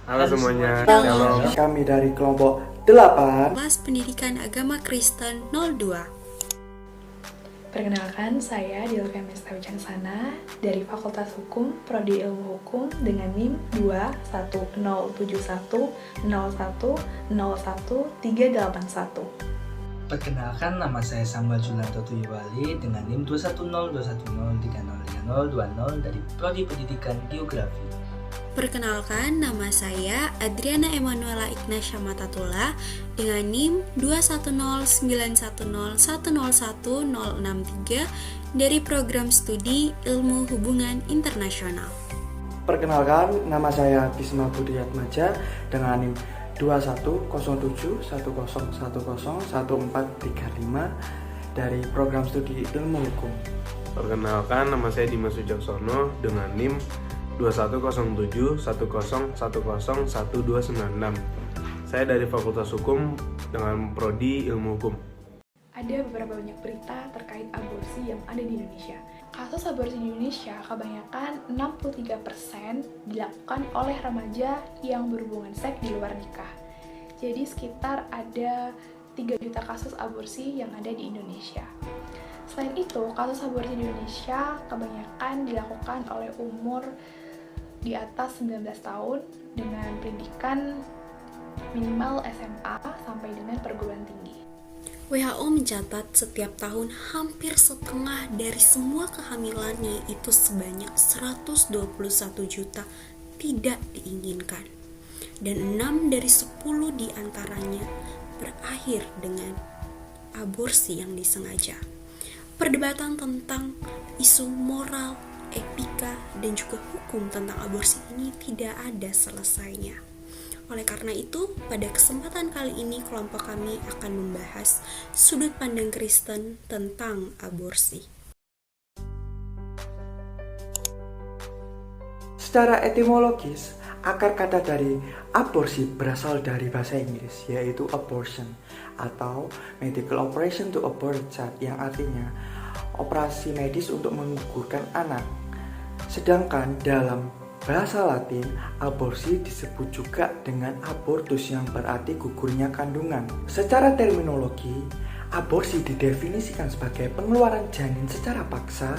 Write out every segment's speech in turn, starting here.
Halo semuanya, Halo. shalom. Kami dari kelompok 8 Kelas Pendidikan Agama Kristen 02. Perkenalkan, saya Dilka Mesta Wicaksana dari Fakultas Hukum, Prodi Ilmu Hukum dengan NIM 21071010131. Perkenalkan, nama saya Samuel Julianto Tuyuwali dengan NIM 2102103030020 dari Prodi Pendidikan Geografi. Perkenalkan, nama saya Adriana Emanuela Ignacia Matatula dengan NIM 21091010163 dari Program Studi Ilmu Hubungan Internasional. Perkenalkan, nama saya Bisma Budiatmaja dengan NIM 210710101435 dari Program Studi Ilmu Hukum. Perkenalkan, nama saya Dimas Wijaksono dengan NIM 210710101296. Saya dari Fakultas Hukum dengan Prodi Ilmu Hukum. Ada beberapa banyak berita terkait aborsi yang ada di Indonesia. Kasus aborsi di Indonesia kebanyakan 63% dilakukan oleh remaja yang berhubungan seks di luar nikah. Jadi sekitar ada 3 juta kasus aborsi yang ada di Indonesia. Selain itu, kasus aborsi di Indonesia kebanyakan dilakukan oleh umur di atas 19 tahun dengan pendidikan minimal SMA sampai dengan perguruan tinggi. WHO mencatat setiap tahun hampir setengah dari semua kehamilan, yaitu sebanyak 121 juta tidak diinginkan. Dan 6 dari 10 diantaranya berakhir dengan aborsi yang disengaja. Perdebatan tentang isu moral, etika, dan juga hukum tentang aborsi ini tidak ada selesainya. Oleh karena itu, pada kesempatan kali ini kelompok kami akan membahas sudut pandang Kristen tentang aborsi. Secara etimologis, akar kata dari aborsi berasal dari bahasa Inggris, yaitu abortion atau medical operation to abort child, yang artinya operasi medis untuk menggugurkan anak. Sedangkan dalam bahasa Latin, aborsi disebut juga dengan abortus yang berarti gugurnya kandungan. Secara terminologi, aborsi didefinisikan sebagai pengeluaran janin secara paksa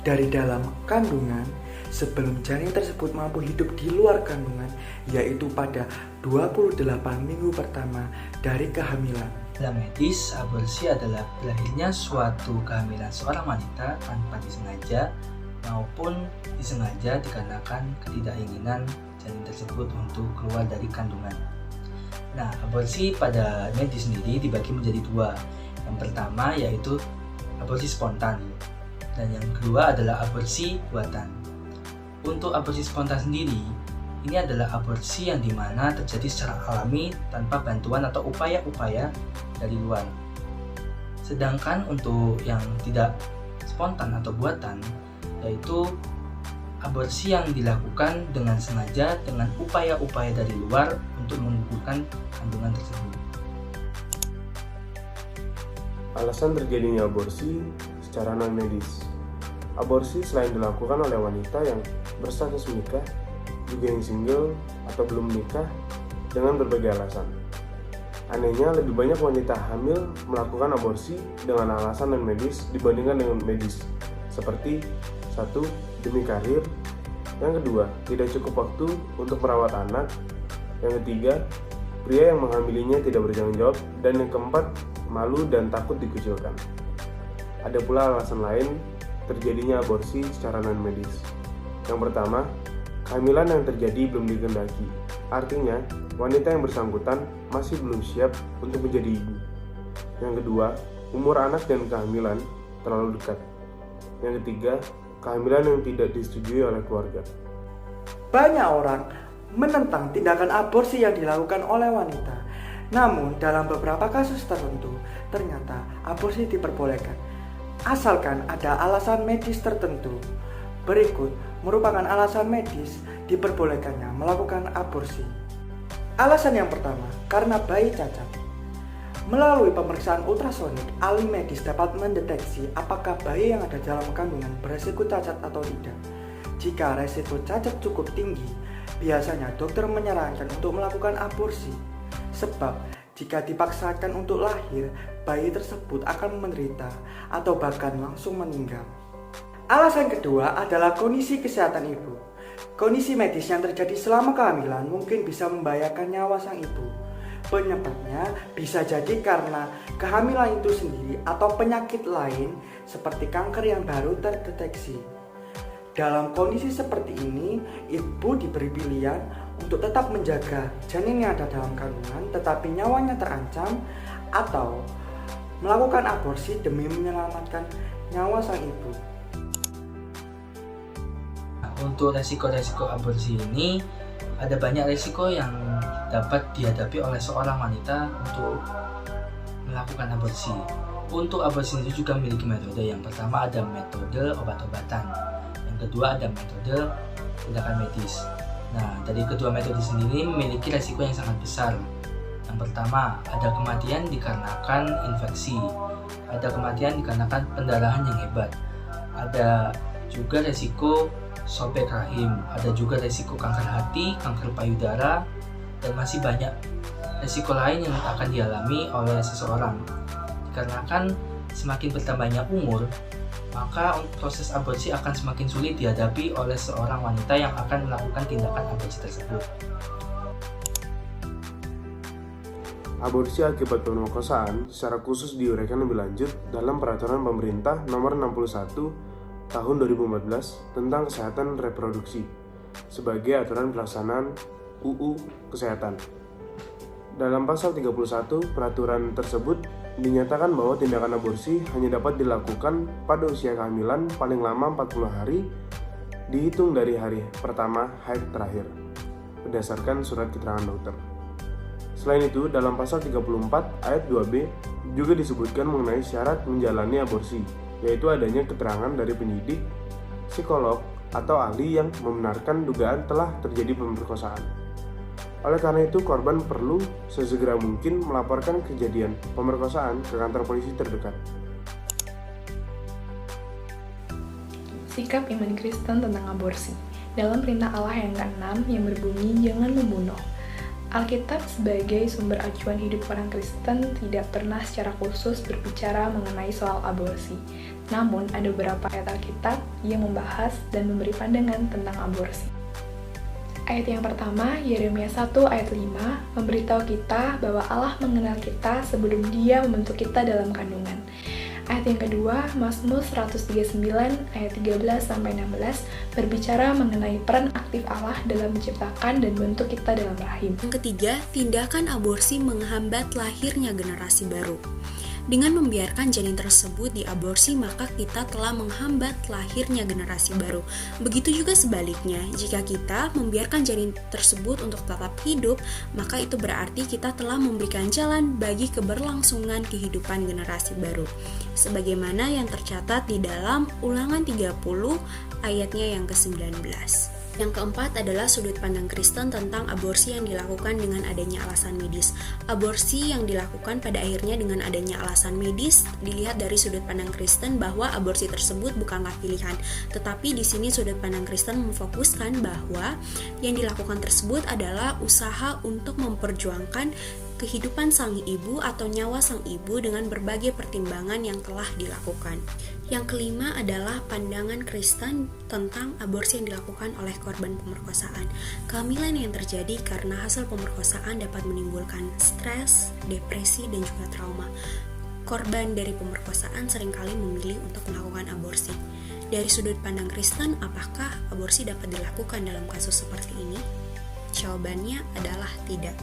dari dalam kandungan sebelum janin tersebut mampu hidup di luar kandungan, yaitu pada 28 minggu pertama dari kehamilan. Dalam medis, aborsi adalah berakhirnya suatu kehamilan seorang wanita tanpa disengaja maupun disengaja dikarenakan ketidakinginan janin tersebut untuk keluar dari kandungan. Nah, aborsi pada medis sendiri dibagi menjadi 2. Yang pertama yaitu aborsi spontan, dan yang kedua adalah aborsi buatan. Untuk aborsi spontan sendiri, ini adalah aborsi yang dimana terjadi secara alami tanpa bantuan atau upaya-upaya dari luar. Sedangkan untuk yang tidak spontan atau buatan, yaitu aborsi yang dilakukan dengan sengaja dengan upaya-upaya dari luar untuk menggugurkan kandungan tersebut. Alasan terjadinya aborsi secara non-medis. Aborsi selain dilakukan oleh wanita yang berstatus menikah, juga yang single atau belum menikah dengan berbagai alasan. Anehnya, lebih banyak wanita hamil melakukan aborsi dengan alasan non-medis dibandingkan dengan medis, seperti 1. Demi karir. Yang kedua, tidak cukup waktu untuk merawat anak. Yang ketiga, pria yang menghamilinya tidak bertanggung jawab. Dan yang keempat, malu dan takut dikucilkan. Ada pula alasan lain terjadinya aborsi secara non-medis. Yang pertama, kehamilan yang terjadi belum dikehendaki. Artinya, wanita yang bersangkutan masih belum siap untuk menjadi ibu. Yang kedua, umur anak dan kehamilan terlalu dekat. Yang ketiga, kehamilan yang tidak disetujui oleh keluarga. Banyak orang menentang tindakan aborsi yang dilakukan oleh wanita. Namun, dalam beberapa kasus tertentu, ternyata aborsi diperbolehkan, asalkan ada alasan medis tertentu. Berikut merupakan alasan medis diperbolehkannya melakukan aborsi. Alasan yang pertama, karena bayi cacat. Melalui pemeriksaan ultrasonik, ahli medis dapat mendeteksi apakah bayi yang ada dalam kandungan beresiko cacat atau tidak. Jika resiko cacat cukup tinggi, Biasanya dokter menyarankan untuk melakukan aborsi, sebab jika dipaksakan untuk lahir, bayi tersebut akan menderita atau bahkan langsung meninggal. Alasan kedua adalah kondisi kesehatan ibu. Kondisi medis yang terjadi selama kehamilan mungkin bisa membahayakan nyawa sang ibu. Penyebabnya bisa jadi karena kehamilan itu sendiri atau penyakit lain seperti kanker yang baru terdeteksi. Dalam kondisi seperti ini, ibu diberi pilihan untuk tetap menjaga janin yang ada dalam kandungan tetapi nyawanya terancam, atau melakukan aborsi demi menyelamatkan nyawa sang ibu. Untuk resiko-resiko aborsi ini, ada banyak resiko yang dapat dihadapi oleh seorang wanita untuk melakukan aborsi. Untuk aborsi itu juga memiliki metode. Yang pertama ada metode obat-obatan, yang kedua ada metode tindakan medis. Nah, dari kedua metode sendiri memiliki resiko yang sangat besar. Yang pertama, ada kematian dikarenakan infeksi, ada kematian dikarenakan pendarahan yang hebat, ada juga resiko sobek rahim, ada juga resiko kanker hati, kanker payudara, dan masih banyak resiko lain yang akan dialami oleh seseorang. Dikarenakan semakin bertambahnya umur, maka proses aborsi akan semakin sulit dihadapi oleh seorang wanita yang akan melakukan tindakan aborsi tersebut. Aborsi akibat pemerkosaan secara khusus diuraikan lebih lanjut dalam Peraturan Pemerintah Nomor 61 Tahun 2014 tentang Kesehatan Reproduksi sebagai aturan pelaksanaan UU Kesehatan. Dalam pasal 31 peraturan tersebut dinyatakan bahwa tindakan aborsi hanya dapat dilakukan pada usia kehamilan paling lama 40 hari dihitung dari hari pertama haid terakhir berdasarkan surat keterangan dokter. Selain itu, dalam pasal 34 ayat 2B juga disebutkan mengenai syarat menjalani aborsi, yaitu adanya keterangan dari penyidik, psikolog, atau ahli yang membenarkan dugaan telah terjadi pemerkosaan. Oleh karena itu, korban perlu sesegera mungkin melaporkan kejadian pemerkosaan ke kantor polisi terdekat. Sikap iman Kristen tentang aborsi. Dalam perintah Allah yang ke-6 yang berbunyi jangan membunuh, Alkitab sebagai sumber acuan hidup orang Kristen tidak pernah secara khusus berbicara mengenai soal aborsi. Namun, ada beberapa ayat Alkitab yang membahas dan memberi pandangan tentang aborsi. Ayat yang pertama, Yeremia 1 ayat 5, memberitahu kita bahwa Allah mengenal kita sebelum Dia membentuk kita dalam kandungan. Ayat yang kedua, Mazmur 139 ayat 13-16 berbicara mengenai peran aktif Allah dalam menciptakan dan membentuk kita dalam rahim. Yang ketiga, tindakan aborsi menghambat lahirnya generasi baru. Dengan membiarkan janin tersebut diaborsi, maka kita telah menghambat lahirnya generasi baru. Begitu juga sebaliknya, jika kita membiarkan janin tersebut untuk tetap hidup, maka itu berarti kita telah memberikan jalan bagi keberlangsungan kehidupan generasi baru. Sebagaimana yang tercatat di dalam Ulangan 30 ayatnya yang ke-19. Yang keempat adalah sudut pandang Kristen tentang aborsi yang dilakukan dengan adanya alasan medis. Aborsi yang dilakukan pada akhirnya dengan adanya alasan medis dilihat dari sudut pandang Kristen bahwa aborsi tersebut bukanlah pilihan, tetapi di sini sudut pandang Kristen memfokuskan bahwa yang dilakukan tersebut adalah usaha untuk memperjuangkan kehidupan sang ibu atau nyawa sang ibu dengan berbagai pertimbangan yang telah dilakukan. Yang kelima adalah pandangan Kristen tentang aborsi yang dilakukan oleh korban pemerkosaan. Kehamilan yang terjadi karena hasil pemerkosaan dapat menimbulkan stres, depresi, dan juga trauma. Korban dari pemerkosaan seringkali memilih untuk melakukan aborsi. Dari sudut pandang Kristen, apakah aborsi dapat dilakukan dalam kasus seperti ini? Jawabannya adalah tidak.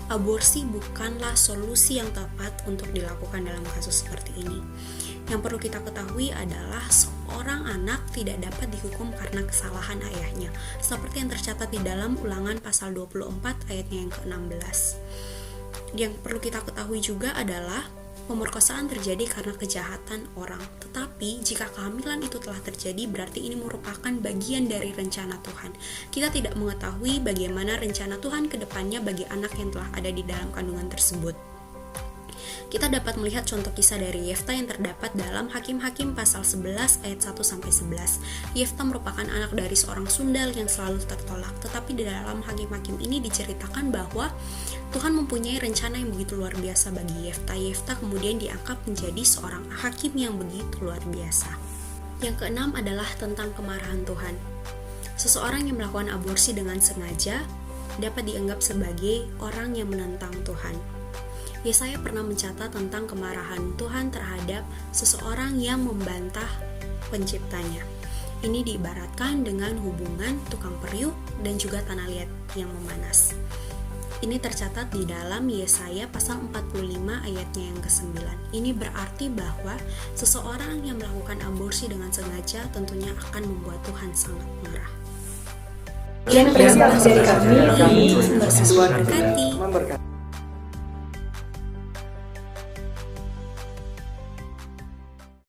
Aborsi bukanlah solusi yang tepat untuk dilakukan dalam kasus seperti ini. Yang perlu kita ketahui adalah seorang anak tidak dapat dihukum karena kesalahan ayahnya, seperti yang tercatat di dalam Ulangan pasal 24 ayatnya yang ke-16. Yang perlu kita ketahui juga adalah pemerkosaan terjadi karena kejahatan orang. Tetapi jika kehamilan itu telah terjadi, berarti ini merupakan bagian dari rencana Tuhan. Kita tidak mengetahui bagaimana rencana Tuhan ke depannya bagi anak yang telah ada di dalam kandungan tersebut. Kita dapat melihat contoh kisah dari Yefta yang terdapat dalam Hakim-Hakim pasal 11 ayat 1-11. Yefta merupakan anak dari seorang sundal yang selalu tertolak, tetapi di dalam Hakim-Hakim ini diceritakan bahwa Tuhan mempunyai rencana yang begitu luar biasa bagi Yefta. Yefta kemudian diangkat menjadi seorang hakim yang begitu luar biasa. Yang keenam adalah tentang kemarahan Tuhan. Seseorang yang melakukan aborsi dengan sengaja dapat dianggap sebagai orang yang menentang Tuhan. Yesaya pernah mencatat tentang kemarahan Tuhan terhadap seseorang yang membantah penciptanya. Ini diibaratkan dengan hubungan tukang periuk dan juga tanah liat yang memanas. Ini tercatat di dalam Yesaya pasal 45 ayatnya yang ke-9. Ini berarti bahwa seseorang yang melakukan aborsi dengan sengaja tentunya akan membuat Tuhan sangat marah. Sekian penjelasan dari kami. Tuhan Memberkati. memberkati.